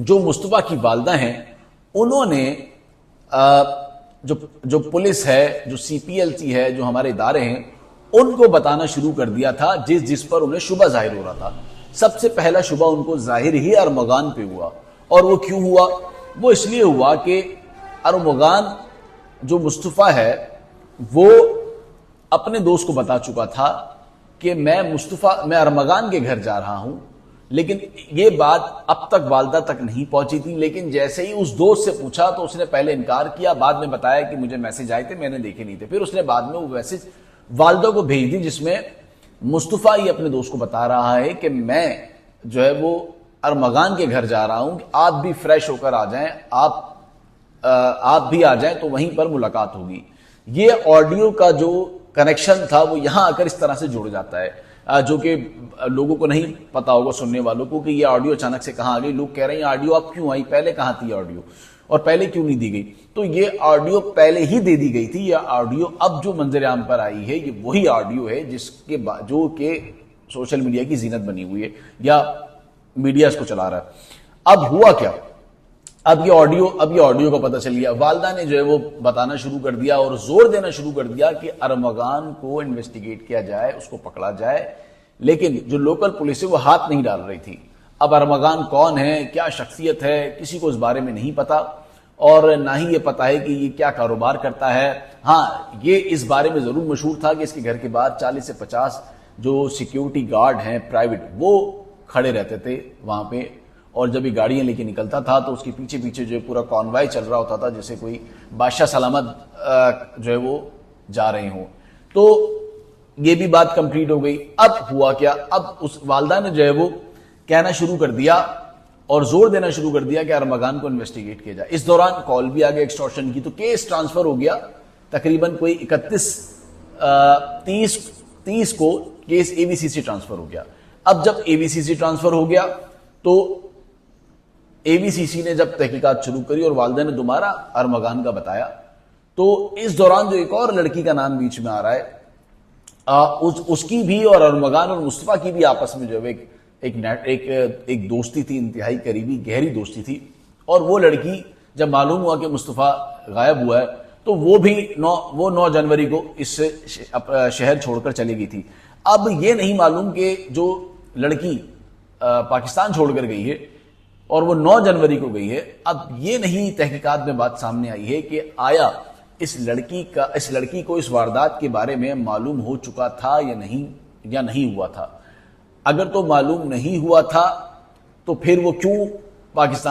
جو مصطفیٰ کی والدہ ہیں انہوں نے جو پولیس ہے، جو سی پی ایل سی ہے، جو ہمارے ادارے ہیں، ان کو بتانا شروع کر دیا تھا جس پر انہیں شبہ ظاہر ہو رہا تھا۔ سب سے پہلا شبہ ان کو ظاہر ہی ارمغان پہ ہوا، اور وہ کیوں ہوا؟ وہ اس لیے ہوا کہ ارمغان جو مصطفیٰ ہے وہ اپنے دوست کو بتا چکا تھا کہ میں ارمغان کے گھر جا رہا ہوں، لیکن یہ بات اب تک والدہ تک نہیں پہنچی تھی۔ لیکن جیسے ہی اس دوست سے پوچھا تو اس نے پہلے انکار کیا، بعد میں بتایا کہ مجھے میسج آئے تھے، میں نے دیکھے نہیں تھے۔ پھر اس نے بعد میں وہ میسج والدہ کو بھیج دی جس میں مصطفیٰ یہ اپنے دوست کو بتا رہا ہے کہ میں جو ہے وہ ارمغان کے گھر جا رہا ہوں، آپ بھی فریش ہو کر آ جائیں، آپ بھی آ جائیں تو وہیں پر ملاقات ہوگی۔ یہ آڈیو کا جو کنیکشن تھا وہ یہاں آ کر اس طرح سے جڑ جاتا ہے، جو کہ لوگوں کو نہیں پتا ہوگا، سننے والوں کو، کہ یہ آڈیو اچانک سے کہاں آ گئی۔ لوگ کہہ رہے ہیں آڈیو اب کیوں آئی، پہلے کہاں تھی آڈیو، اور پہلے کیوں نہیں دی گئی؟ تو یہ آڈیو پہلے ہی دے دی گئی تھی۔ یہ آڈیو اب جو منظر عام پر آئی ہے یہ وہی آڈیو ہے جو کہ سوشل میڈیا کی زینت بنی ہوئی ہے یا میڈیا اس کو چلا رہا ہے۔ اب ہوا کیا؟ اب یہ آڈیو کا پتہ چل گیا، والدہ نے جو ہے وہ بتانا شروع کر دیا اور زور دینا شروع کر دیا کہ ارمغان کو انویسٹیگیٹ کیا جائے، اس کو پکڑا جائے۔ لیکن جو لوکل پولیس ہے وہ ہاتھ نہیں ڈال رہی تھی۔ اب ارمغان کون ہے، کیا شخصیت ہے، کسی کو اس بارے میں نہیں پتا، اور نہ ہی یہ پتا ہے کہ یہ کیا کاروبار کرتا ہے۔ ہاں، یہ اس بارے میں ضرور مشہور تھا کہ اس کے گھر کے بعد 40 سے 50 جو سیکیورٹی گارڈ ہیں پرائیویٹ، وہ کھڑے رہتے تھے وہاں پہ، اور جب یہ گاڑیاں لے کے نکلتا تھا تو اس کے پیچھے پیچھے جو پورا کانوائے چل رہا ہوتا تھا، جیسے کوئی بادشاہ سلامت جو ہے وہ جا رہے ہوں۔ تو یہ بھی بات کمپلیٹ ہو گئی۔ اب ہوا کیا؟ اب اس والدہ نے جو ہے وہ کہنا شروع کر دیا اور زور دینا شروع کر دیا کہ ارمغان کو انویسٹیگیٹ کیا جائے۔ اس دوران کال بھی آ گیا ایکسٹورشن کی، تو کیس ٹرانسفر ہو گیا تقریباً کوئی 30 کو کیس اے وی سی سے ٹرانسفر ہو گیا۔ اب جب اے وی سی سے ٹرانسفر ہو گیا تو اے وی سی سی نے جب تحقیقات شروع کری اور والدہ نے دوبارہ ارمغان کا بتایا، تو اس دوران جو ایک اور لڑکی کا نام بیچ میں آ رہا ہے، اس کی بھی اور ارمغان اور مصطفیٰ کی بھی آپس میں جو ہے ایک دوستی تھی، انتہائی قریبی گہری دوستی تھی۔ اور وہ لڑکی جب معلوم ہوا کہ مصطفیٰ غائب ہوا ہے تو وہ 9 جنوری کو اس شہر چھوڑ کر چلی گئی تھی۔ اب یہ نہیں معلوم کہ جو لڑکی پاکستان چھوڑ کر گئی ہے اور وہ 9 جنوری کو گئی ہے، اب یہ نہیں تحقیقات میں بات سامنے آئی ہے کہ آیا اس لڑکی کو اس واردات کے بارے میں معلوم ہو چکا تھا یا نہیں ہوا تھا۔ اگر تو معلوم نہیں ہوا تھا تو پھر وہ کیوں پاکستان